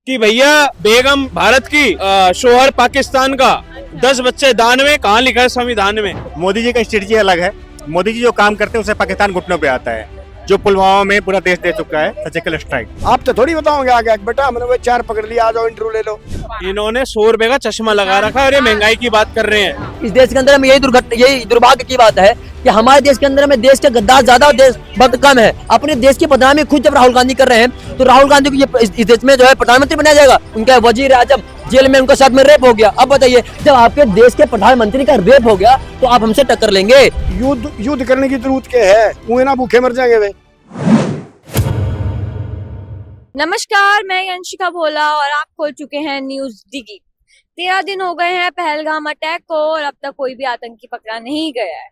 कि भैया बेगम भारत की शोहर पाकिस्तान का, 10 बच्चे दान में, कहाँ लिखा है संविधान में? मोदी जी का स्ट्रेटजी अलग है। मोदी जी जो काम करते हैं उससे पाकिस्तान घुटनों पे आता है। जो पुलवामा में पूरा देश दे चुका है सर्जिकल स्ट्राइक। आप तो थोड़ी बताओगे आगे बेटा, हमने वो 4 पकड़ लिया, आ जाओ इंटरव्यू ले लो। इन्होंने 100 रुपए का चश्मा लगा रखा है और ये महंगाई की बात कर रहे हैं। इस देश के अंदर में यही दुर्भाग्य की बात है कि हमारे देश के अंदर में देश के गद्दार ज्यादा और देश भक्त कम है। अपने देश की बदनामी खुद जब राहुल गांधी कर रहे हैं तो राहुल गांधी को ये इस देश में जो है प्रधानमंत्री बनाया जाएगा। उनका वजीर आजम जेल में, उनके साथ में रेप हो गया। अब बताइए, जब आपके देश के प्रधानमंत्री का रेप हो गया तो आप हमसे टक्कर लेंगे? युद्ध करने की जरूरत क्या है? कुएं ना भूखे मर जाएंगे वे। नमस्कार, मैं अंशिका भोला और आप खोल चुके हैं न्यूज डिगी। 13 दिन हो गए हैं पहलगाम अटैक को और अब तक कोई भी आतंकी पकड़ा नहीं गया है।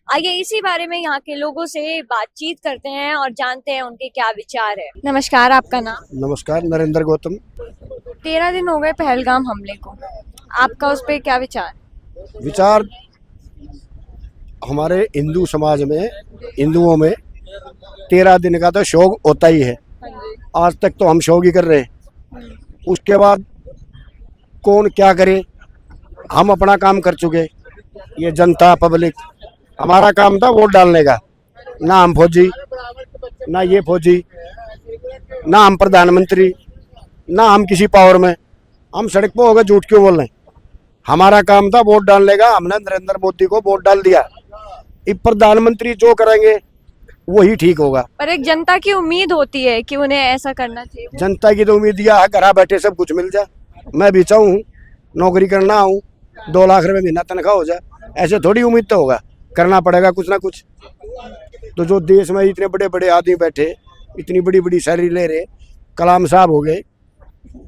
आइए इसी बारे में यहाँ के लोगों से बातचीत करते हैं और जानते हैं उनके क्या विचार है। नमस्कार, आपका नाम? नमस्कार, नरेंद्र गौतम। 13 दिन हो गए पहलगाम हमले को, आपका उस पर क्या विचार? हमारे हिंदू समाज में, हिंदुओं में 13 दिन का तो शोक होता ही है। आज तक तो हम शोक ही कर रहे हैं। उसके बाद कौन क्या करे, हम अपना काम कर चुके। ये जनता पब्लिक, हमारा काम था वोट डालने का। ना हम फौजी, ना ये फौजी, ना हम प्रधानमंत्री, ना हम किसी पावर में। हम सड़क पे हो गए, झूठ क्यों बोल रहे हैं? हमारा काम था वोट डालने का। हमने नरेंद्र मोदी को वोट डाल दिया। अब प्रधानमंत्री जो करेंगे वही ठीक होगा। पर एक जनता की उम्मीद होती है कि उन्हें ऐसा करना चाहिए। जनता की तो उम्मीद यह है घर बैठे सब कुछ मिल जाए। मैं भी चाहूँ नौकरी करना आऊँ, 2 लाख रुपए महीना तनख्वाह हो जाए। ऐसे थोड़ी उम्मीद तो होगा, करना पड़ेगा कुछ ना कुछ। तो जो देश में इतने बड़े बड़े आदमी बैठे, इतनी बड़ी बड़ी सैलरी ले रहे, कलाम साहब हो गए,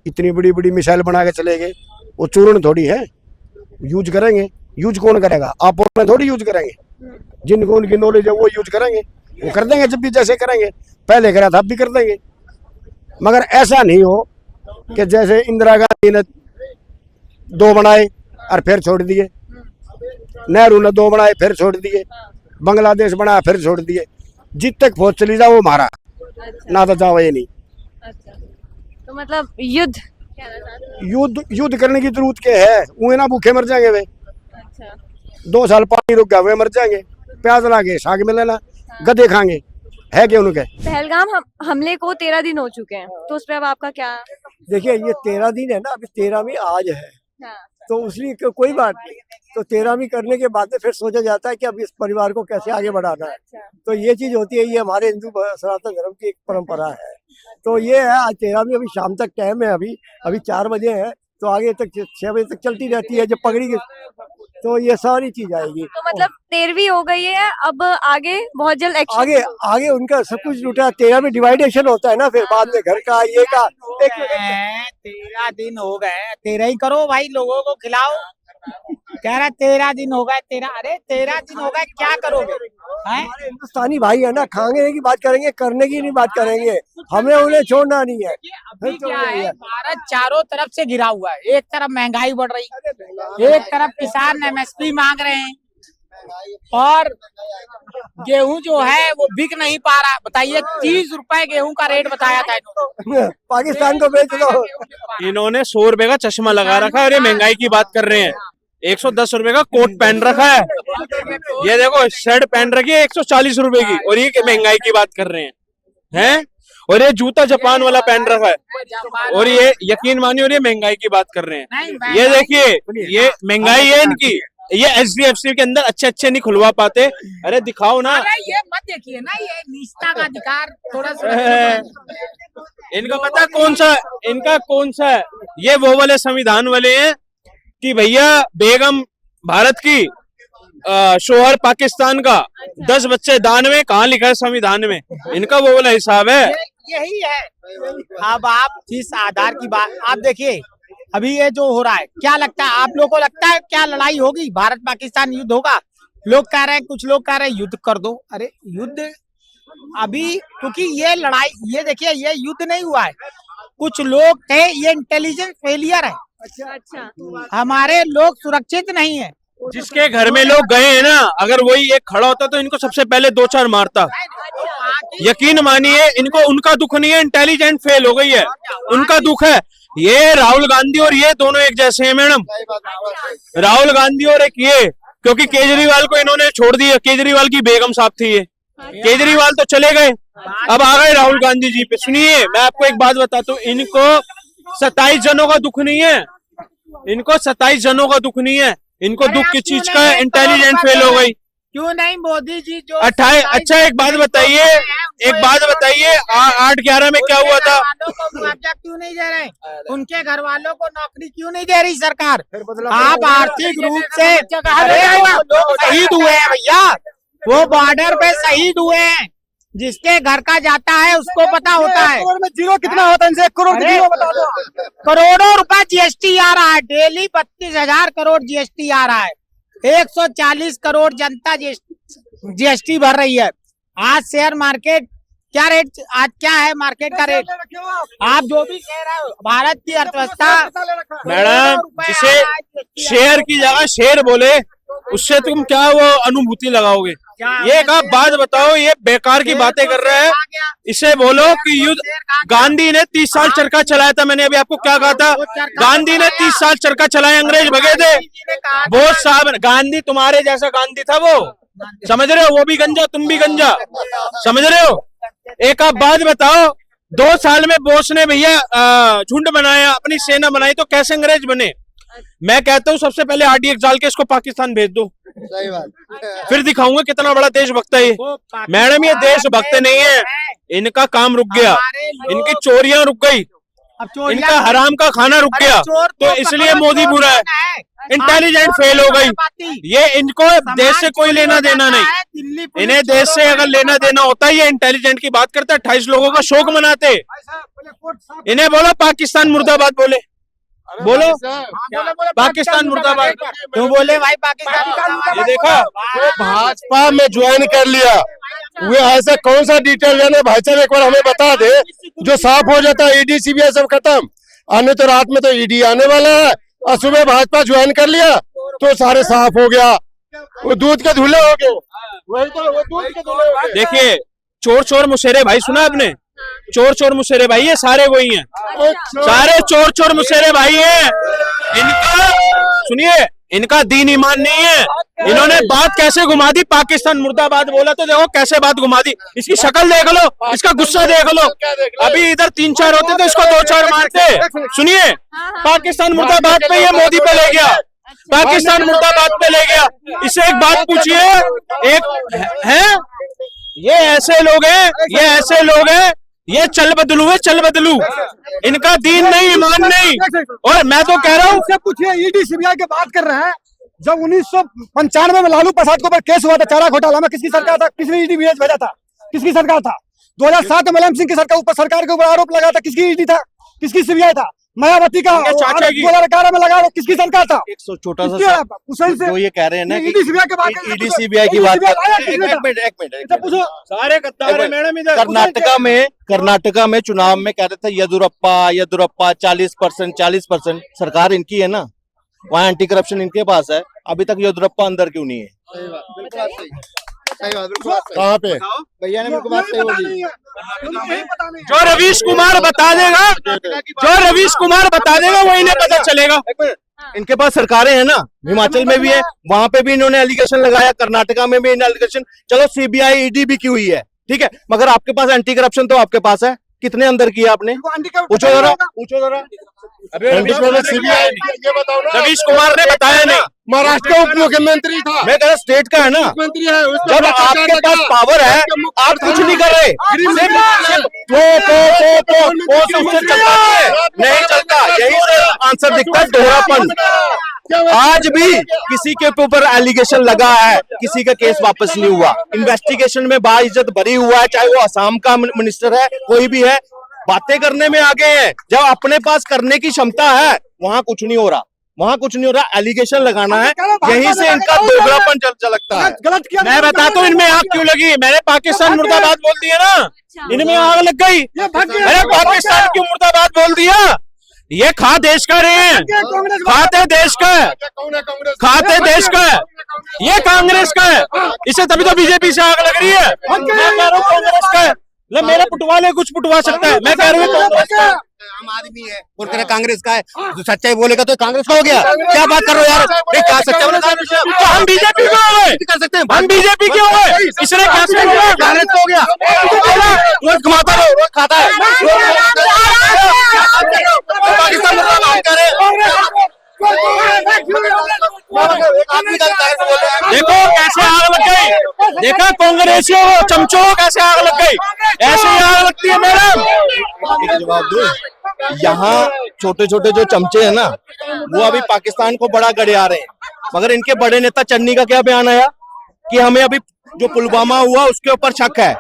इतनी बड़ी बड़ी मिसाइल बना के चले गए, वो चूर्ण थोड़ी है। यूज करेंगे। यूज कौन करेगा? आप में थोड़ी यूज करेंगे। जिनको उनकी नॉलेज है वो यूज करेंगे। वो कर देंगे जब भी जैसे करेंगे। पहले करा था, अब भी कर देंगे। मगर ऐसा नहीं हो कि जैसे इंदिरा गांधी ने 2 बनाए और फिर छोड़ दिए, नेहरू ने 2 बनाए फिर छोड़ दिए, बांग्लादेश बनाया फिर छोड़ दिए। जित तक फौज चली जाओ वो मारा। ना तो जाओ ये नहीं। तो मतलब युद्ध करने की जरूरत क्या है? उन्हें ना भूखे मर जाएंगे वे। 2 साल पानी रुक गया, वे मर जाएंगे। प्याज लागे साग में लेना, गधे खाएंगे है क्या उनके? पहलगाम हमले को 13 दिन हो चुके हैं, तो उस पर अब आपका क्या? देखिए, ये 13 दिन है ना, अभी 13वीं आज है। हाँ। तो उसलिए कोई बात नहीं। तो 13वीं करने के बाद फिर सोचा जाता है कि अब इस परिवार को कैसे आगे बढ़ाना है। तो ये चीज होती है, ये हमारे हिंदू सनातन धर्म की एक परंपरा है। तो ये है, आज 13वीं, अभी शाम तक टाइम है। अभी 4 बजे है, तो आगे तक 6 बजे तक चलती रहती है। जब पकड़ी तो ये सारी चीज आएगी। तो मतलब 13वीं हो गई है, अब आगे बहुत जल्द एक्शन। आगे उनका सब कुछ लूटा। 13 में डिवाइडेशन होता है ना, फिर बाद में घर का ये का। 13 दिन हो गए, 13 ही करो भाई, लोगों को खिलाओ। कह रहा 13 दिन हो गए, 13 दिन हो गए, क्या करोगे? हमारे हिंदुस्तानी भाई है ना, खाने की बात करेंगे, करने की नहीं बात करेंगे। हमें उन्हें छोड़ना नहीं है। अभी क्या है, भारत चारों तरफ से घिरा हुआ है। एक तरफ महंगाई बढ़ रही, एक तरफ किसान एमएसपी मांग रहे हैं, और गेहूं जो है वो बिक नहीं पा रहा। बताइए, 30 रुपए गेहूं का रेट बताया था इन्होंने। पाकिस्तान को बेच दो। इन्होंने 100 रुपए का चश्मा लगा रखा है और ये महंगाई की बात कर रहे हैं। 110 रुपए का कोट पहन रखा है, ये देखो शर्ट पहन रखी है 140 रुपए की, और ये महंगाई की बात कर रहे हैं। और ये जूता जापान वाला पहन रखा है, और ये यकीन मानिए, और ये महंगाई की बात कर रहे हैं। ये देखिए, ये महंगाई है इनकी। ये HDFC के अंदर अच्छे नहीं खुलवा पाते। अरे दिखाओ ना। ये मत देखिए ना, ये निजता का अधिकार थोड़ा सा। इनका पता इनका कौन सा है? ये वो वाले संविधान वाले हैं कि भैया बेगम भारत की शोहर पाकिस्तान का, 10 बच्चे दान में, कहाँ लिखा है संविधान में? इनका वो वाला हिसाब है। यही है। अब आप जिस आधार की बात, आप देखिए अभी ये जो हो रहा है, क्या लगता है आप लोगों को? लगता है क्या लड़ाई होगी? भारत पाकिस्तान युद्ध होगा? लोग कह रहे हैं, कुछ लोग कह रहे हैं युद्ध कर दो। अरे युद्ध अभी, क्योंकि ये लड़ाई, ये देखिए, ये युद्ध नहीं हुआ है। कुछ लोग थे, ये इंटेलिजेंस फेलियर है। अच्छा, हमारे लोग सुरक्षित नहीं है। जिसके घर में लोग गए हैं ना, अगर वही एक खड़ा होता तो इनको सबसे पहले 2-4 मारता। यकीन मानिए, इनको उनका दुख नहीं है, इंटेलिजेंस फेल हो गई है। उनका दुख है ये राहुल गांधी और ये दोनों एक जैसे हैं मैडम। राहुल गांधी और एक ये, क्योंकि केजरीवाल को इन्होंने छोड़ दिया, केजरीवाल की बेगम साहब थी ये, केजरीवाल तो चले गए, अब आ गए राहुल गांधी जी पे। सुनिए मैं आपको एक बात बताता हूँ, इनको 27 जनों का दुख नहीं है, इनको 27 जनों का दुख नहीं है, इनको दुख किस चीज का है? इंटेलिजेंट फेल हो गई। क्यों नहीं मोदी जी जो 28। अच्छा एक बात बताइए, 8/11 में क्या हुआ था? मुआवजा क्यों नहीं दे रहे? उनके घर वालों को नौकरी क्यों नहीं दे रही सरकार? आप आर्थिक रूप से लोग शहीद हुए हैं भैया, वो बॉर्डर पे शहीद हुए हैं, जिसके घर का जाता है उसको पता होता है। जीरो कितना होता है इनसे? 1 करोड़ अरे, जीरो बता दो। करोड़ों रुपए जीएसटी आ रहा है, डेली 32,000 करोड़ जीएसटी आ रहा है, 140 करोड़ जनता जीएसटी भर रही है। आज शेयर मार्केट क्या रेट, आज क्या है मार्केट का रेट? आप जो भी कह रहे हो, भारत की अर्थव्यवस्था मैडम जिसे शेयर की जगह शेर बोले, उससे तुम क्या वो अनुभूति लगाओगे? ये एक आप बात बताओ, ये बेकार की बातें कर रहा है, इसे बोलो कि युद्ध। गांधी ने 30 साल चरखा चलाया था, मैंने अभी आपको क्या कहा था? गांधी ने 30 साल चरखा चलाया, अंग्रेज भगे थे। बोस साहब, गांधी तुम्हारे जैसा गांधी था वो, समझ रहे हो? वो भी गंजा, तुम भी गंजा, समझ रहे हो? एक आप बात बताओ, 2 साल में बोस ने भैया झुंड बनाया, अपनी सेना बनाई, तो कैसे अंग्रेज बने? मैं कहता हूँ सबसे पहले RDX डाल के इसको पाकिस्तान भेज दो, सही बात। फिर दिखाऊंगा कितना बड़ा देशभक्त है ये। मैडम ये देशभक्त नहीं है, इनका काम रुक गया, इनकी चोरियां रुक गई, इनका हराम का खाना रुक गया, तो इसलिए मोदी बुरा है। इंटेलिजेंट फेल हो गई ये, इनको देश से कोई लेना देना नहीं, इन्हें देश से अगर लेना देना होता है ये इंटेलिजेंट की बात करते, 28 लोगों का शोक मनाते। इन्हें बोलो पाकिस्तान मुर्दाबाद, बोले बोलो पाकिस्तान मुर्दाबाद, क्यों बोले भाई पाकिस्तान? ये देखा, भाजपा में ज्वाइन कर लिया, वे ऐसा कौन सा डिटेल है भाईचारा, एक बार हमें बता दे जो साफ हो जाता है। ED CBI सब खत्म, आने तो रात में तो ED आने वाला है, और सुबह भाजपा ज्वाइन कर लिया तो सारे साफ हो गया, वो दूध के धुले हो गए। वही तो, वो दूध के धुले हो गए। देखिए चोर चोर मुशेरे भाई, सुना आपने? चोर चोर मुशेरे भाई, ये सारे वही हैं, सारे चोर चोर मुशेरे भाई हैं। इनका सुनिए, इनका दीन ईमान नहीं है। इन्होंने बात कैसे घुमा दी, पाकिस्तान मुर्दाबाद बोला तो देखो कैसे बात घुमा दी, इसकी शक्ल देख लो, इसका गुस्सा देख लो। अभी इधर 3-4 होते तो इसको 2-4 मारते। सुनिए, पाकिस्तान मुर्दाबाद पे ये मोदी पे ले गया, पाकिस्तान मुर्दाबाद पे ले गया। इससे एक बात पूछिए, एक है ये ऐसे लोग हैं, ये ऐसे लोग हैं, ये चल बदलू है, चल बदलू, इनका दीन नहीं, ईमान नहीं। और मैं तो कह रहा हूँ, उससे पूछिए, ED CBI की बात कर रहे हैं। जब 1995 में लालू प्रसाद के ऊपर केस हुआ था चारा घोटाला में, किसकी सरकार था? किसने ED भेजा था? किसकी सरकार था? 2007 में मुलायम सिंह की सरकार के ऊपर आरोप लगा था, किसकी ED था? किसकी CBI था? मायावती का 2011 में लगा, किसकी सरकार था? एक छोटा सा जो ये कह रहे हैं ना कि ED CBI की बात, ED CBI की बात, एक मिनट पूछो। सारे गद्दार हैं मैडम इधर। कर्नाटका में चुनाव में कह रहे थे येदुरप्पा 40% सरकार इनकी है ना, वहाँ एंटी करप्शन इनके पास है, अभी तक येदुरप्पा अंदर क्यों नहीं है? कहाँ पे? भैया ने मेरे को बात सही बोली। जो रवीश कुमार बता देगा, जो रवीश कुमार बता देगा वही इन्हें पता चलेगा। इनके पास सरकारें हैं ना, हिमाचल में भी है, वहां पे भी इन्होंने एलिगेशन लगाया, कर्नाटका में भी एलिगेशन। चलो CBI ED भी की हुई है, ठीक है, मगर आपके पास एंटी करप्शन तो आपके पास है, कितने अंदर किया आपने? पूछो जरा, पूछो जरा। रवीश कुमार ने बताया नहीं, महाराष्ट्र का उप मुख्यमंत्री था, मैं कह रहा स्टेट का है ना, जब आपके पास पावर है आप कुछ नहीं कर रहे, नहीं चलता। यही से आंसर दिखता है, दोहरापन। आज भी किसी के ऊपर एलिगेशन लगा है, किसी का केस वापस नहीं हुआ, इन्वेस्टिगेशन में बाइज्जत भरी हुआ है, चाहे वो असम का मिनिस्टर है, कोई भी है, बातें करने में आगे हैं। जब अपने पास करने की क्षमता है वहां कुछ नहीं हो रहा, वहां कुछ नहीं हो रहा, एलिगेशन लगाना है, यहीं से इनका दोगलापन लगता है। गलत किया। मैं बताता हूँ इनमें आग क्यों लगी। मैंने पाकिस्तान मुर्दाबाद बोल दिया ना, इनमें आग लग गई। अरे पाकिस्तान क्यों मुर्दाबाद बोल दिया? ये खा देश का रहे हैं, खाते देश का है, खाते देश का है, ये कांग्रेस का है, इसे तभी तो बीजेपी से आग लग रही है। मैं कह रहा हूं कांग्रेस का है, ले मेरा पुटवा ले, कुछ पुटवा सकता है। मैं कह रहा हूँ कांग्रेस का आम आदमी है और कह रहा कांग्रेस का है, जो सच्चाई बोलेगा तो कांग्रेस का हो गया। क्या बात कर रहे हो यार, ये क्या सच्चाई बोले कांग्रेस का? तो हम बीजेपी के हो गए, कर सकते हैं, हम बीजेपी के हो गए, इसने कैसे हो गया? कांग्रेस का हो गया। रोज कमाता रहो, रोज खाता है, पाकिस्तान मुर्दाबाद कर रहे हैं। आदमी का कांग्रेस बोल रहे हैं। देखो कैसे आग लग गई, देखा कांग्रेसियों को, चमचों को कैसे आग लग गई, ऐसे ही आग लगती है मैडम। एक जवाब दो, यहाँ छोटे छोटे जो चमचे हैं ना, वो अभी पाकिस्तान को बड़ा गड़े आ रहे हैं, मगर इनके बड़े नेता चन्नी का क्या बयान आया कि हमें अभी जो पुलवामा हुआ उसके ऊपर शक है,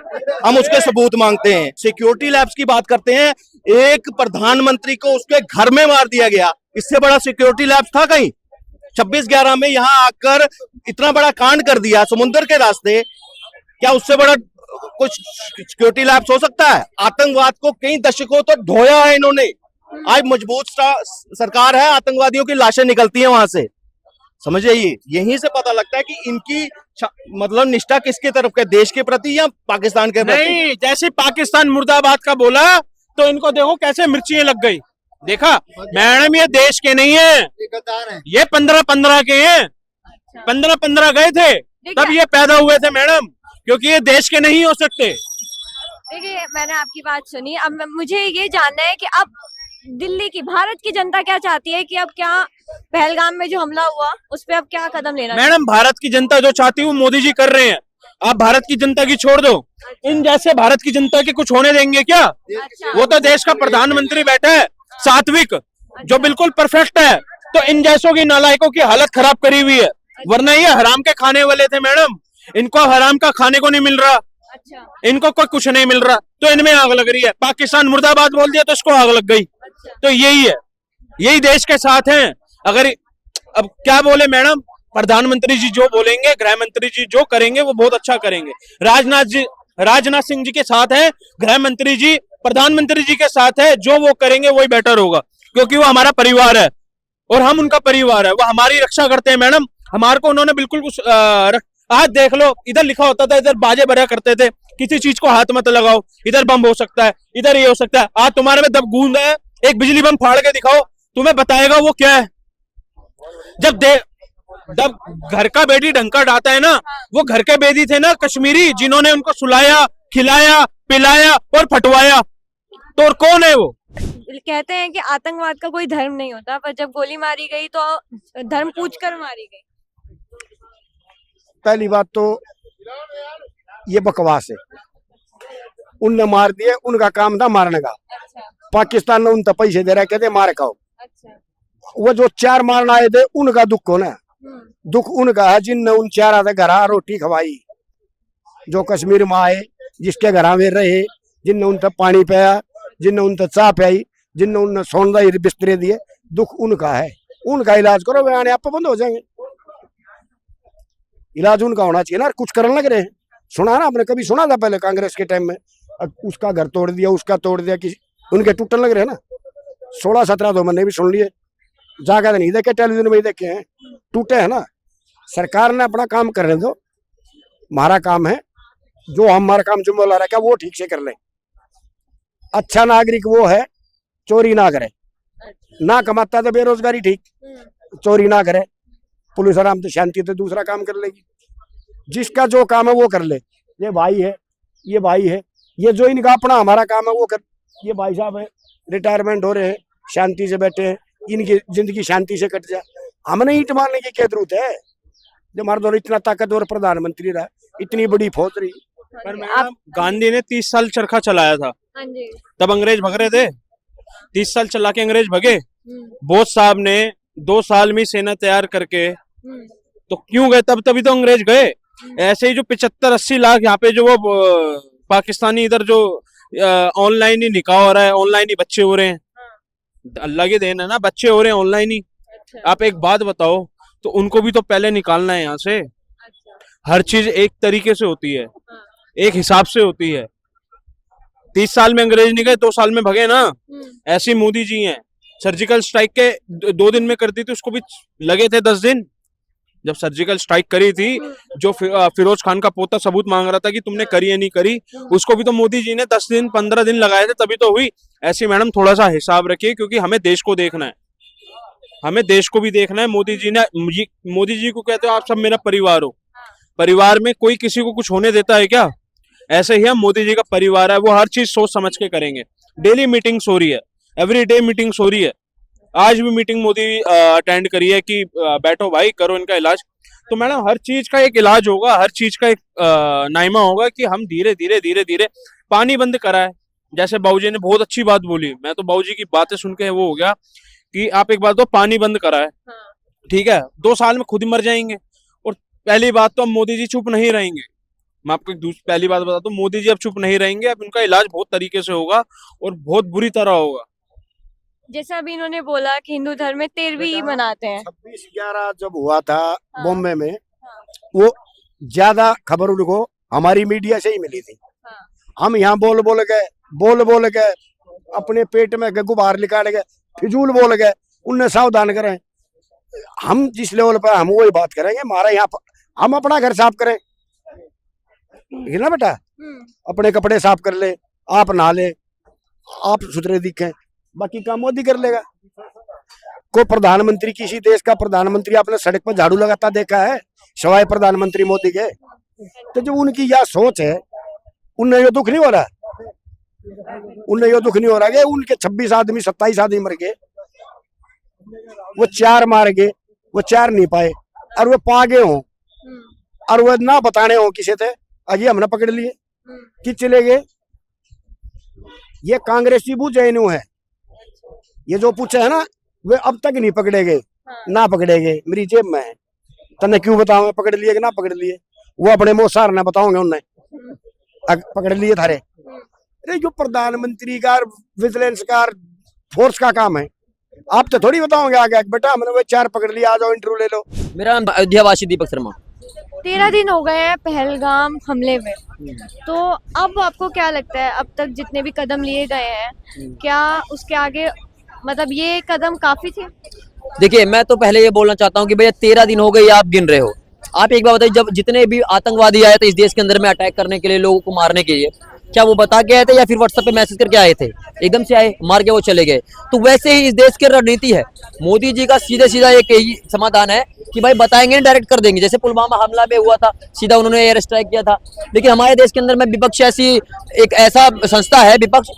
हम उसके सबूत मांगते हैं। सिक्योरिटी लैब्स की बात करते हैं, एक प्रधानमंत्री को उसके घर में मार दिया गया, इससे बड़ा सिक्योरिटी लैब्स था कहीं? 26/11 में यहाँ आकर इतना बड़ा कांड कर दिया समुद्र के रास्ते, क्या उससे बड़ा कुछ सिक्योरिटी लैब्स हो सकता है? आतंकवाद को कई दशकों तो ढोया है इन्होंने, आज मजबूत सरकार है, आतंकवादियों की लाशें निकलती हैं वहां से। समझिए, यहीं से पता लगता है कि इनकी मतलब निष्ठा किसकी तरफ के, देश के प्रति या पाकिस्तान के प्रति? नहीं, जैसे पाकिस्तान मुर्दाबाद का बोला तो इनको देखो कैसे मिर्चियां लग गई। देखा मैडम, ये देश के नहीं है, ये 15-15 के हैं, 15-15 गए थे तब ये पैदा हुए थे मैडम, क्योंकि ये देश के नहीं हो सकते। देखिए, मैंने आपकी बात सुनी। अब मुझे ये जानना है कि अब दिल्ली की, भारत की जनता क्या चाहती है कि अब क्या पहलगाम में जो हमला हुआ उस पे अब क्या कदम लेना चाहिए? मैडम, भारत की जनता जो चाहती है वो मोदी जी कर रहे हैं, आप भारत की जनता की छोड़ दो। इन जैसे भारत की जनता के कुछ होने देंगे क्या? अच्छा। वो तो देश का प्रधानमंत्री बैठा है, सात्विक, जो बिल्कुल परफेक्ट है, तो इन जैसों की नालायकों की हालत खराब करी हुई है। वरना ये हराम के खाने वाले थे मैडम, इनको हराम का खाने को नहीं मिल रहा, अच्छा। इनको कोई कुछ नहीं मिल रहा, तो इनमें आग लग रही है। पाकिस्तान मुर्दाबाद बोल दिया तो इसको आग लग गई। तो यही है, यही देश के साथ हैं। अगर अब क्या बोले मैडम, प्रधानमंत्री जी जो बोलेंगे, गृह मंत्री जी जो करेंगे वो बहुत अच्छा करेंगे। राजनाथ सिंह जी के साथ है, गृह मंत्री जी प्रधानमंत्री जी के साथ है, जो वो करेंगे वही बेटर होगा, क्योंकि वो हमारा परिवार है और हम उनका परिवार है, वो हमारी रक्षा करते हैं मैडम। हमारे को उन्होंने बिल्कुल कुछ आज देख लो, इधर लिखा होता था, इधर बाजे भरा करते थे, किसी चीज को हाथ मत लगाओ, इधर बम हो सकता है, इधर ये हो सकता है। आज तुम्हारे में दब गूंद है, एक बिजली बम फाड़ के दिखाओ, तुम्हें बताएगा वो क्या है। जब घर का बेटी डंका डालता है ना, वो घर के बेदी थे ना कश्मीरी, जिन्होंने उनको सुलाया, खिलाया, पिलाया और फटवाया, तो और कौन है वो? कहते हैं कि आतंकवाद का कोई धर्म नहीं होता, पर जब गोली मारी गई तो धर्म पूछकर मारी गई। पहली बात तो ये बकवास है, उनने मार दिए, उनका काम था मारने का। अच्छा। पाकिस्तान ने उन तक पैसे दे रहे, कहते मार खाओ। अच्छा। वो जो 4 मारने आए थे उनका दुख हो ना, दुख उनका है जिनने उन 4 आधे घर रोटी खवाई, जो कश्मीर में आए, जिसके घर में रहे, जिनने उन तक पानी पिया, जिनने उन तक चाह पियाई, जिनने उन सोना बिस्तरे दिए, दुख उनका है। उनका इलाज करो, बयान आप बंद हो जाएंगे। इलाज उनका होना चाहिए ना, कुछ करने लग रहे हैं। सुना ना आपने, कभी सुना था पहले कांग्रेस के टाइम में उसका घर तोड़ दिया, उसका तोड़ दिया, किसी उनके टूटने लग रहे हैं ना। 16-17 तो मैंने भी सुन लिए, जाकर नहीं देखे, टेलीविजन में ही देखे हैं, टूटे हैं ना। सरकार ने अपना काम करने दो, हमारा काम है जो हमारा काम जुम्मेदार रखा वो ठीक से कर ले। अच्छा नागरिक वो है चोरी ना करे, ना कमाता तो बेरोजगारी ठीक, चोरी ना करे, पुलिस आराम से शांति से दूसरा काम कर लेगी। जिसका जो काम है वो कर ले। ये भाई है, ये भाई है, ये जो इनका अपना हमारा काम है वो कर। ये भाई साहब है, रिटायरमेंट हो रहे हैं, शांति से बैठे हैं, इनकी जिंदगी शांति से कट जाए। हमने ईंट मारने की क्या जरूरत है? जब हमारे दौर इतना ताकतवर प्रधानमंत्री रहा, इतनी बड़ी फौज रही। पर मैडम, गांधी ने 30 साल चरखा चलाया था, तब अंग्रेज भग रहे थे। 30 साल चला के अंग्रेज भगे। बोस साहब ने 2 साल में सेना तैयार करके तो क्यों गए? तभी तो अंग्रेज गए। ऐसे ही जो 75-80 लाख यहाँ पे जो वो पाकिस्तानी इधर जो ऑनलाइन ही निकाह हो रहा है, ऑनलाइन ही बच्चे हो रहे हैं, अल्लाह की देन है ना, बच्चे हो रहे हैं ऑनलाइन ही। आप एक बात बताओ, तो उनको भी तो पहले निकालना है यहाँ से। हर चीज एक तरीके से होती है, एक हिसाब से होती है। 30 साल में अंग्रेज नहीं गए, 2 साल में भगे ना। ऐसी मोदी जी हैं, सर्जिकल स्ट्राइक के 2 दिन में कर दी थी, उसको भी लगे थे 10 दिन। जब सर्जिकल स्ट्राइक करी थी, जो फिरोज खान का पोता सबूत मांग रहा था कि तुमने करी या नहीं करी, उसको भी तो मोदी जी ने 10 दिन 15 दिन लगाए थे, तभी तो हुई। ऐसी मैडम थोड़ा सा हिसाब रखिए, क्योंकि हमें देश को देखना है, हमें देश को भी देखना है। मोदी जी को कहते हो आप सब मेरा परिवार हो, परिवार में कोई किसी को कुछ होने देता है क्या? ऐसे ही हम मोदी जी का परिवार है, वो हर चीज सोच समझ के करेंगे। डेली मीटिंग्स हो रही है, एवरी डे मीटिंग्स हो रही है। आज भी मीटिंग मोदी अटेंड करी है कि बैठो भाई करो इनका इलाज। तो मैडम हर चीज का एक इलाज होगा, हर चीज का एक नाइमा होगा कि हम धीरे धीरे पानी बंद करा है। जैसे बाबूजी ने बहुत अच्छी बात बोली, मैं तो बाबूजी की बातें सुन के वो हो गया कि आप एक बात तो पानी बंद करा है, ठीक है, 2 साल में खुद ही मर जाएंगे। और पहली बात तो अब मोदी जी चुप नहीं रहेंगे। मैं आपको पहली बात बताता हूँ, मोदी जी अब चुप नहीं रहेंगे, अब उनका इलाज बहुत तरीके से होगा और बहुत बुरी तरह होगा। जैसा अभी इन्होंने बोला कि हिंदू धर्म में 13वीं मनाते हैं। 26/11 जब हुआ था बॉम्बे में, वो ज्यादा खबर उनको हमारी मीडिया से ही मिली थी। हम यहाँ बोल बोल के अपने पेट में गुब्बार निकाल गए, फिजूल बोल गए, उनने सावधान करें। हम जिस लेवल पर हम वही बात करेंगे। हमारा यहाँ हम अपना घर साफ करें, ठीक है ना बेटा, अपने कपड़े साफ कर ले, आप नहा ले, आप सुथरे दिखें, बाकी काम मोदी कर लेगा। कोई प्रधानमंत्री, किसी देश का प्रधानमंत्री आपने सड़क पर झाड़ू लगाता देखा है सवाए प्रधानमंत्री मोदी के? तो जो उनकी यह सोच है, उन्हें ये दुख नहीं हो रहा, उन्हें ये दुख नहीं हो रहा कि उनके 26 आदमी 27 आदमी मर गए, वो 4 मार गए, वो 4 नहीं पाए, और वो पागे हों और वो ना बताने हो किसी थे, आगे हमने पकड़ लिए कि चले गए। ये कांग्रेसी बुझेनु है, ये जो पूछे है ना, वे अब तक नहीं पकड़े गए, ना पकड़े गए, मेरी जेब में है। तने क्यों बताऊं पकड़ लिए कि ना पकड़ लिए? वो अपने मुंह सार ना बताओगे उन्हें पकड़ लिए थारे। अरे जो प्रधानमंत्री का विजिलेंस का फोर्स का काम है, आप तो थोड़ी बताओगे आगे बेटा हमने वो 4 पकड़ लिया, आ जाओ इंटरव्यू ले लो। मेरा नाम अयोध्यावासी दीपक शर्मा। 13 दिन हो गए हैं पहलगाम हमले में, तो अब आपको क्या लगता है अब तक जितने भी कदम लिए गए हैं, क्या उसके आगे मतलब ये कदम काफी थे? देखिए, मैं तो पहले ये बोलना चाहता हूँ कि भैया 13 दिन हो गए आप गिन रहे हो। आप एक बार बताइए, जब जितने भी आतंकवादी आए थे इस देश के अंदर में अटैक करने के लिए, लोगों को मारने के लिए, क्या वो बता के आए थे या फिर व्हाट्सएप पे मैसेज करके आए थे? एकदम से आए, मार के वो चले गए। तो वैसे ही इस देश की रणनीति है। मोदी जी का सीधे सीधा एक यही समाधान है कि भाई बताएंगे, डायरेक्ट कर देंगे। जैसे पुलवामा हमला में हुआ था, सीधा उन्होंने एयर स्ट्राइक किया था। लेकिन हमारे देश के अंदर में विपक्ष ऐसी एक ऐसा संस्था है, विपक्ष,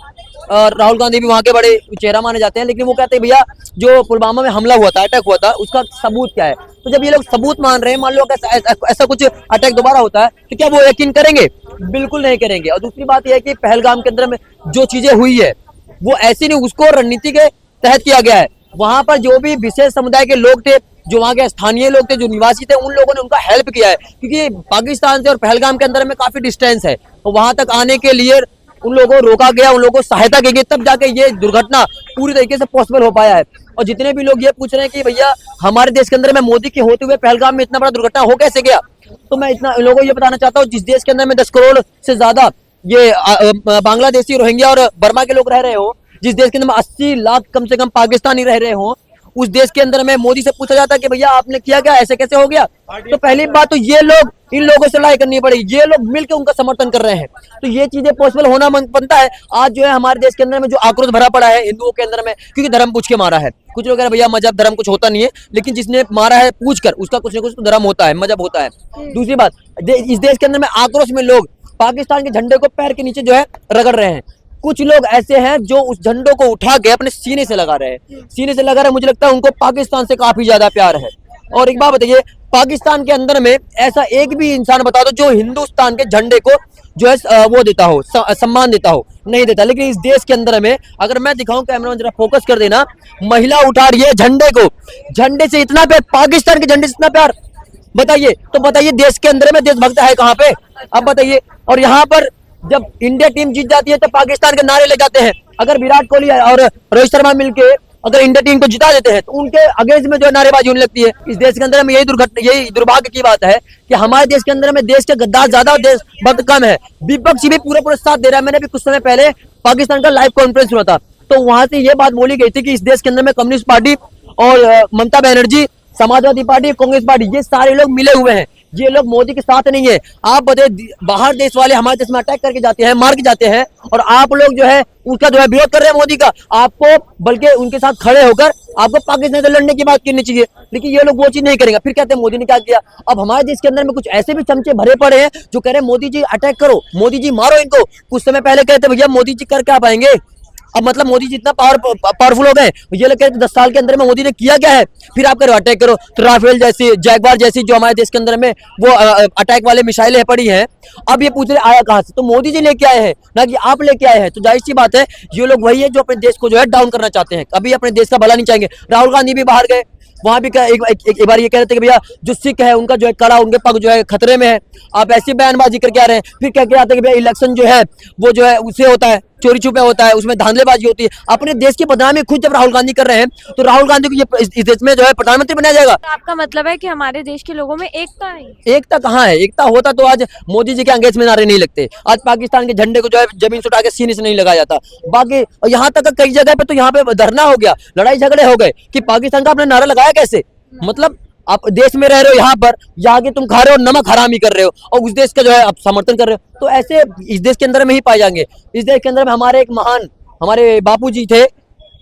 और राहुल गांधी भी वहां के बड़े चेहरा माने जाते हैं, लेकिन वो कहते हैं भैया जो पुलवामा में हमला हुआ था, अटैक हुआ था, उसका सबूत क्या है? तो जब ये लोग सबूत मान रहे हैं, मान लो ऐसा कुछ अटैक दोबारा होता है, तो क्या वो यकीन करेंगे? बिल्कुल नहीं करेंगे। और दूसरी बात यह है कि पहलगाम के अंदर में जो चीजें हुई है वो ऐसी नहीं, उसको रणनीति के तहत किया गया है। वहां पर जो भी विशेष समुदाय के लोग थे, जो वहाँ के स्थानीय लोग थे, जो निवासी थे, उन लोगों ने उनका हेल्प किया है, क्योंकि पाकिस्तान से और पहलगाम के अंदर में काफी डिस्टेंस है, तो वहां तक आने के लिए उन लोगों को रोका गया, उन लोगों को सहायता की गई, तब जाके ये दुर्घटना पूरी तरीके से पॉसिबल हो पाया है। और जितने भी लोग ये पूछ रहे हैं कि भैया हमारे देश के अंदर में मोदी के होते हुए पहलगाम में इतना बड़ा दुर्घटना हो कैसे गया, तो मैं इतना लोगों को ये बताना चाहता हूँ, जिस देश के अंदर में 10 करोड़ से ज्यादा ये बांग्लादेशी, रोहिंग्या और बर्मा के लोग रह रहे हो, जिस देश के अंदर में 80 लाख कम से कम पाकिस्तानी रह रहे हो, उस देश के अंदर में मोदी से पूछा जाता है कि भैया आपने किया क्या, ऐसे कैसे हो गया? तो पहली बात तो ये लोग, इन लोगों से लड़ाई करनी पड़ेगी, ये लोग मिलकर उनका समर्थन कर रहे हैं, तो ये चीजें पॉसिबल होना बनता है। आज जो है हमारे देश के अंदर में जो आक्रोश भरा पड़ा है हिंदुओं के अंदर में, क्योंकि धर्म पूछ के मारा है। कुछ लोग कह रहे हैं भैया मजहब धर्म कुछ होता नहीं है, लेकिन जिसने मारा है पूछ कर, उसका कुछ न कुछ तो धर्म होता है, मजहब होता है। दूसरी बात, इस देश के अंदर में आक्रोश में लोग पाकिस्तान के झंडे को पैर के नीचे जो है रगड़ रहे हैं। कुछ लोग ऐसे हैं जो उस झंडों को उठा के अपने सीने से लगा रहे हैं, सीने से लगा रहे हैं। मुझे लगता है उनको पाकिस्तान से काफी ज्यादा प्यार है। और एक बात बताइए, पाकिस्तान के अंदर में ऐसा एक भी इंसान बता दो जो हिंदुस्तान के झंडे को जो है वो देता हो, सम्मान देता हो, नहीं देता। लेकिन इस देश के अंदर में अगर मैं दिखाऊं, कैमरा जरा फोकस कर देना, महिला उठा रही है झंडे को, झंडे से इतना प्यार, पाकिस्तान के झंडे से इतना प्यार, बताइए। तो बताइए देश के अंदर में देशभक्त है कहाँ पे? अब बताइए। और यहाँ पर जब इंडिया टीम जीत जाती है तो पाकिस्तान के नारे लग जाते हैं। अगर विराट कोहली और रोहित शर्मा मिलके अगर इंडिया टीम को जिता देते हैं तो उनके अगेंस्ट में जो नारेबाजी होने लगती है। इस देश के अंदर में यही दुर्भाग्य की बात है कि हमारे देश के अंदर में देश के गद्दार ज्यादा और देशभक्त कम है। विपक्ष भी पूरा साथ दे रहा है। मैंने भी कुछ समय पहले पाकिस्तान का लाइव कॉन्फ्रेंस सुना था, तो वहां से ये बात बोली गई थी कि इस देश के अंदर में कम्युनिस्ट पार्टी और ममता बनर्जी समाजवादी पार्टी, कांग्रेस पार्टी, ये सारे लोग मिले हुए हैं, ये लोग मोदी के साथ नहीं है। आप बताइए, बाहर देश वाले हमारे देश में अटैक करके जाते हैं, मार के जाते हैं, और आप लोग जो है उसका जो है विरोध कर रहे हैं मोदी का। आपको बल्कि उनके साथ खड़े होकर आपको पाकिस्तान से लड़ने की बात करनी चाहिए, लेकिन ये लोग वो चीज नहीं करेंगे। फिर कहते हैं मोदी ने क्या किया। अब हमारे देश के अंदर में कुछ ऐसे भी चमचे भरे पड़े हैं जो कह रहे हैं मोदी जी अटैक करो, मोदी जी मारो इनको। कुछ समय पहले कहते भैया मोदी जी कर क्या पाएंगे। अब मतलब मोदी जी इतना पावरफुल हो गए, ये लोग कहते 10 साल के अंदर में मोदी ने किया क्या है, फिर आप करो अटैक करो। तो राफेल जैसी, जैगवार जैसी जो हमारे देश के अंदर में वो अटैक वाले मिसाइलें पड़ी हैं, अब ये पूछ रहे आया कहाँ से, तो मोदी जी लेके आए हैं, ना कि आप लेके आए हैं। तो जाहिर सी बात है ये लोग वही है जो अपने देश को जो है डाउन करना चाहते हैं, कभी अपने देश का भला नहीं चाहेंगे। राहुल गांधी भी बाहर गए, वहां भी एक बार ये कह रहे थे कि भैया जो सिख है उनका जो है कड़ा, उनके पग जो है खतरे में है। आप ऐसी बयानबाजी करके आ रहे हैं, फिर कह के आते हैं कि भैया इलेक्शन जो है वो जो है उससे होता है, चोरी छुपे होता है, उसमें धांधलेबाजी होती है। अपने देश की बदनामी खुद जब राहुल गांधी कर रहे हैं, तो राहुल गांधी को ये इस देश में जो है प्रधानमंत्री बनाया जाएगा। आपका मतलब है कि हमारे देश के लोगों में एकता नहीं? एकता कहाँ है, एकता होता तो आज मोदी जी के अंग्रेज में नारे नहीं लगते, आज पाकिस्तान के झंडे को जो है जमीन से उठा के सीने से नहीं लगाया जाता। बाकी यहाँ तक कई जगह पे तो यहाँ पे धरना हो गया, लड़ाई झगड़े हो गए कि पाकिस्तान का आपने नारा लगाया कैसे। मतलब आप देश में रह रहे हो, यहाँ के तुम खा रहे हो, नमक हरामी कर रहे हो, और उस देश का जो है आप समर्थन कर रहे हो। तो ऐसे इस देश के अंदर में ही पाए जाएंगे। इस देश के अंदर में हमारे एक महान हमारे बापू जी थे,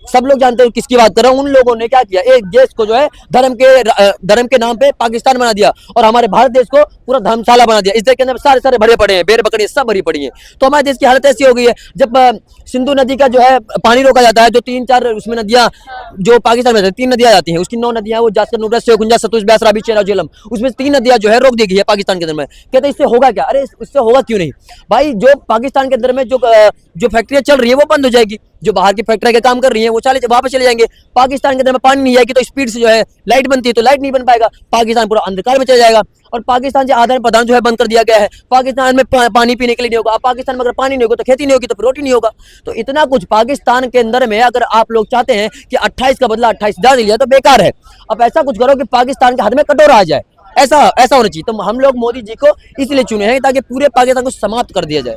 सब लोग जानते हैं किसकी बात कर रहा हूँ। उन लोगों ने क्या किया, एक देश को जो है धर्म के नाम पे पाकिस्तान बना दिया, और हमारे भारत देश को पूरा धर्मशाला बना दिया। इस देश के अंदर सारे भरे पड़े हैं, बेर बकरी सब भरी पड़ी हैं। तो हमारे देश की हालत ऐसी हो गई है, जब सिंधु नदी का जो है पानी रोका जाता है, जो 3-4 उसमें नदियां जो पाकिस्तान में 3 नदियां जाती हैं, उसकी 9 नदियां वो जासकर, नुब्रा, शेखुंजा, सतलुज, ब्यास, रावी, चेनाब, झेलम, उसमें 3 नदियां जो है रोक दी गई है पाकिस्तान के अंदर में। कहते हैं इससे होगा क्या, अरे इससे होगा क्यों नहीं भाई, जो पाकिस्तान के अंदर में जो फैक्ट्रियां चल रही है वो बंद हो जाएगी, जो बाहर की फैक्ट्री के काम कर रही है वो वापस चले जाएंगे। पाकिस्तान के अंदर में पानी नहीं आएगी तो स्पीड से जो है लाइट बनती है, तो लाइट नहीं बन पाएगा, पाकिस्तान पूरा अंधकार में चला जाएगा। और पाकिस्तान से आदान प्रदान जो है बंद कर दिया गया है, पाकिस्तान में पानी पीने के लिए नहीं होगा। अब पाकिस्तान में अगर पानी नहीं होगा तो खेती नहीं होगी, तो फिर रोटी नहीं होगा। तो इतना कुछ पाकिस्तान के अंदर में, अगर आप लोग चाहते हैं कि 28 का बदला 28 ज्यादा लिया तो बेकार है। अब ऐसा कुछ करो कि पाकिस्तान के हाथ में कटोरा आ जाए, ऐसा होना चाहिए। तो हम लोग मोदी जी को इसलिए चुने हैं ताकि पूरे पाकिस्तान को समाप्त कर दिया जाए।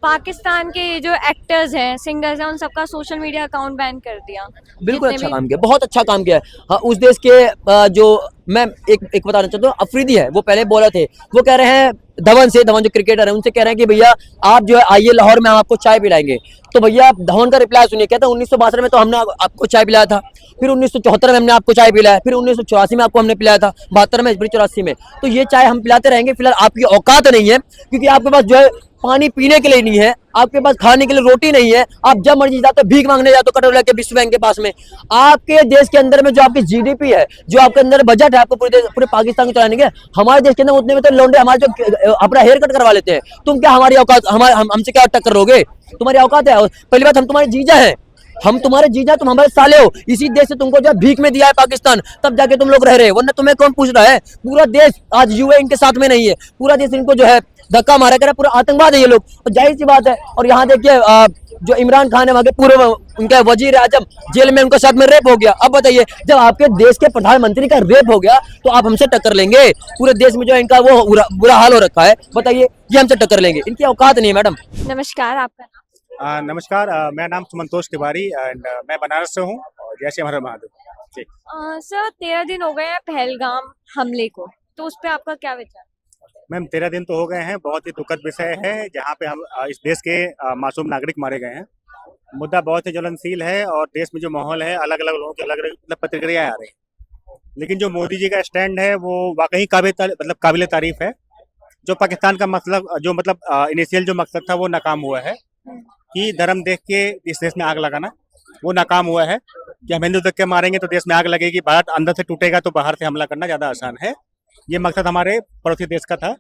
पाकिस्तान के जो एक्टर्स हैं, सिंगर्स हैं, उन सबका सोशल मीडिया अकाउंट बैन कर दिया। बिल्कुल जितने अच्छा भी- काम किया, बहुत अच्छा काम किया है। हाँ, उस देश के जो मैं एक बताना चाहता हूँ, अफरीदी है, वो पहले बॉलर थे, वो कह रहे हैं धवन जो क्रिकेटर है उनसे कह रहे हैं कि भैया आप जो है आइए लाहौर में हम आपको चाय पिलाएंगे। तो भैया धवन का रिप्लाई सुनिए, कहते हैं 1962 में तो हमने आपको चाय पिलाया था, फिर 1974 में हमने आपको चाय पिलाया, फिर 1984 में आपको हमने पिलाया था, 72 में, फिर 84 में। तो ये चाय हम पिलाते रहेंगे, फिलहाल आपकी औकात नहीं है, क्योंकि आपके पास जो है पानी पीने के लिए नहीं है, आपके पास खाने के लिए रोटी नहीं है, आप जब मर्जी जाते हो भीख मांगने जाते हो कटोरा के विश्व बैंक के पास में। आपके देश के अंदर में जो आपकी जीडीपी है, जो आपके अंदर बजट है आपको पूरे पाकिस्तान को चलाने के, हमारे देश के अंदर उतने में तो लौंडे हमारे जो अपना हेयर कट करवा लेते हैं। तुम क्या हमारी औकात, हमसे क्या टक्कर लोगे, तुम्हारी औकात है। पहली बात हम तुम्हारे जीजा हैं, तुम हमारे साले हो, इसी देश से तुमको जो भीख में दिया है पाकिस्तान, तब जाके तुम लोग रह रहे हो, वरना तुम्हें कौन पूछ रहा है। पूरा देश आज यूए इनके साथ में नहीं है, पूरा देश इनको जो है धक्का मारा कर, पूरा आतंकवाद है ये लोग, तो जाहिर सी बात है। और यहाँ देखिए जो इमरान खान है, वहाँ के पूर्व उनका वजीर आजम जेल में, उनके साथ में रेप हो गया। अब बताइए, जब आपके देश के प्रधानमंत्री का रेप हो गया तो आप हमसे टक्कर लेंगे? पूरे देश में जो इनका वो बुरा हाल हो रखा है, बताइए ये हमसे टक्कर लेंगे? इनकी औकात नहीं है मैडम। नमस्कार, आपका नाम? नमस्कार, मेरा नाम संतोष तिवारी एंड मैं बनारस से हूँ। और जय श्री हमारे महादेव। ठीक। सर 13 दिन हो गए हैं पहलगाम हमले को, तो उस पर आपका क्या विचार? मैम 13 दिन तो हो गए हैं, बहुत ही दुखद विषय है, जहाँ पे हम इस देश के मासूम नागरिक मारे गए हैं। मुद्दा बहुत ही ज्वलनशील है और देश में जो माहौल है, अलग अलग लोगों की अलग अलग मतलब प्रतिक्रियाएं आ रही हैं। लेकिन जो मोदी जी का स्टैंड है वो वाकई काबिल तारीफ है। जो पाकिस्तान का इनिशियल जो मकसद था वो नाकाम हुआ है, कि धर्म देख के इस देश में आग लगाना, वो नाकाम हुआ है। कि हम हिंदू देख के मारेंगे तो देश में आग लगेगी, भारत अंदर से टूटेगा तो बाहर से हमला करना ज़्यादा आसान है। ये मकसद हमारे पड़ोसी देश का था,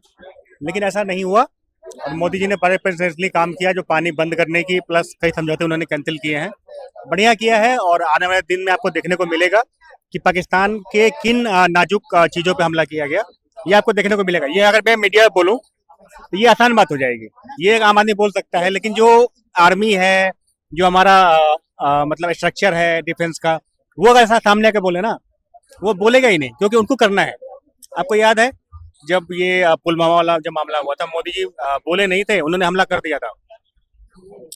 लेकिन ऐसा नहीं हुआ। और मोदी जी ने बड़े पेशेंसली काम किया, जो पानी बंद करने की प्लस कई समझौते उन्होंने कैंसिल किए हैं, बढ़िया किया है। और आने वाले दिन में आपको देखने को मिलेगा कि पाकिस्तान के किन नाजुक चीज़ों पे हमला किया गया, ये आपको देखने को मिलेगा। ये अगर मैं मीडिया बोलूँ तो ये आसान बात हो जाएगी, ये एक आम आदमी बोल सकता है, लेकिन जो आर्मी है, जो हमारा मतलब स्ट्रक्चर है डिफेंस का, वो अगर ऐसा सामने आके बोले ना, वो बोलेगा ही नहीं, क्योंकि उनको करना है। आपको याद है जब ये पुलवामा वाला जब मामला हुआ था, मोदी जी बोले नहीं थे, उन्होंने हमला कर दिया था।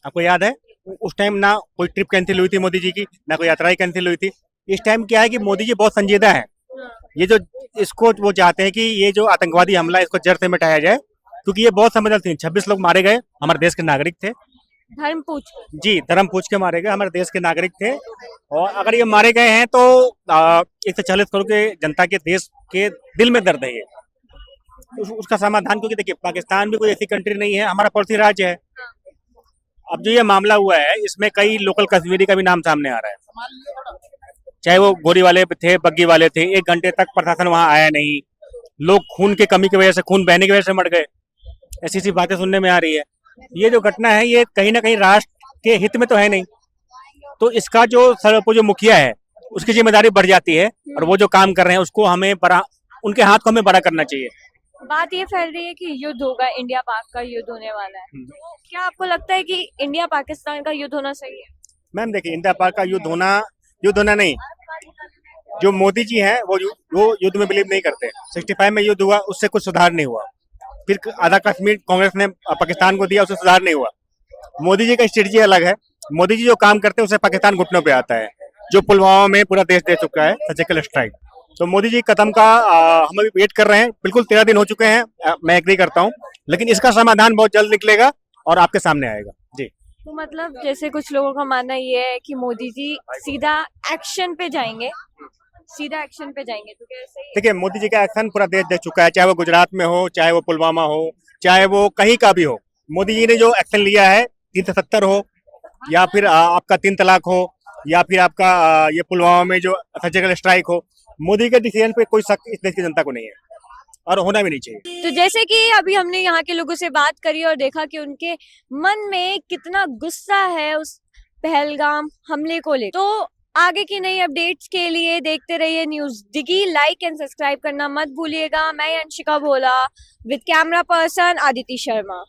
आपको याद है उस टाइम ना कोई ट्रिप कैंसिल हुई थी मोदी जी की, ना कोई यात्राएं कैंसिल हुई थी। इस टाइम क्या है कि मोदी जी बहुत संजीदा है, ये जो इसको वो चाहते हैं कि ये जो आतंकवादी हमला है, इसको जड़ से मिटाया जाए, क्योंकि ये बहुत संवेदनशील। 26 लोग मारे गए, हमारे देश के नागरिक थे धर्म पूछ जी, धर्म पूछ के मारे गए, हमारे देश के नागरिक थे। और अगर ये मारे गए हैं तो 140 करोड़ के जनता के देश के दिल में दर्द है ये। उसका समाधान, क्योंकि देखिए पाकिस्तान भी कोई ऐसी कंट्री नहीं है, हमारा पड़ोसी राज्य है। अब जो ये मामला हुआ है, इसमें कई लोकल कश्मीरी का भी नाम सामने आ रहा है, चाहे वो गोरी वाले थे, बग्गी वाले थे। 1 घंटे तक प्रशासन वहां आया नहीं, लोग खून के कमी की वजह से, खून बहने की वजह से मर गए। ऐसी सी बातें सुनने में आ रही है। ये जो घटना है, ये कहीं ना कहीं राष्ट्र के हित में तो है नहीं, तो इसका जो मुखिया है उसकी जिम्मेदारी बढ़ जाती है, और वो जो काम कर रहे हैं उसको हमें बड़ा, उनके हाथ को हमें बड़ा करना चाहिए। बात ये फैल रही है कि युद्ध होगा, इंडिया पाक का युद्ध होने वाला है, तो क्या आपको लगता है कि इंडिया पाकिस्तान का युद्ध होना सही है? मैम देखिए, इंडिया पाक का युद्ध होना नहीं, जो मोदी जी हैं वो युद्ध में बिलीव नहीं करते। 65 में युद्ध हुआ, उससे कुछ सुधार नहीं हुआ। फिर आधा कश्मीर कांग्रेस ने पाकिस्तान को दिया, उससे सुधार नहीं हुआ। मोदी जी का स्ट्रेटजी अलग है। मोदी जी जो काम करते हैं उससे पाकिस्तान घुटनों पे आता है, जो पुलवामा में पूरा देश दे चुका है सर्जिकल स्ट्राइक। तो मोदी जी कदम का हम अभी वेट कर रहे हैं। बिल्कुल 13 दिन हो चुके हैं, मैं एग्री करता हूँ, लेकिन इसका समाधान बहुत जल्द निकलेगा और आपके सामने आएगा जी। तो मतलब जैसे कुछ लोगों का मानना ये है कि मोदी जी सीधा एक्शन पे जाएंगे, तो क्या ऐसा ही है? देखिए, मोदी जी का एक्शन पूरा देश देख चुका है, चाहे वो गुजरात में हो, चाहे वो पुलवामा हो, चाहे वो कहीं का भी हो। मोदी जी ने जो एक्शन लिया है, 370 हो, या फिर आपका 3 तलाक हो, या फिर आपका ये पुलवामा में जो सर्जिकल स्ट्राइक हो, मोदी के डिसीजन पे कोई शक इस देश की जनता को नहीं है, और होना भी नहीं चाहिए। तो जैसे कि अभी हमने यहाँ के लोगों से बात करी और देखा कि उनके मन में कितना गुस्सा है उस पहलगाम हमले को लेकर। तो आगे की नई अपडेट्स के लिए देखते रहिए News Digi. Like and subscribe करना मत भूलिएगा। मैं Anshika Bhola with camera person Aditi Sharma.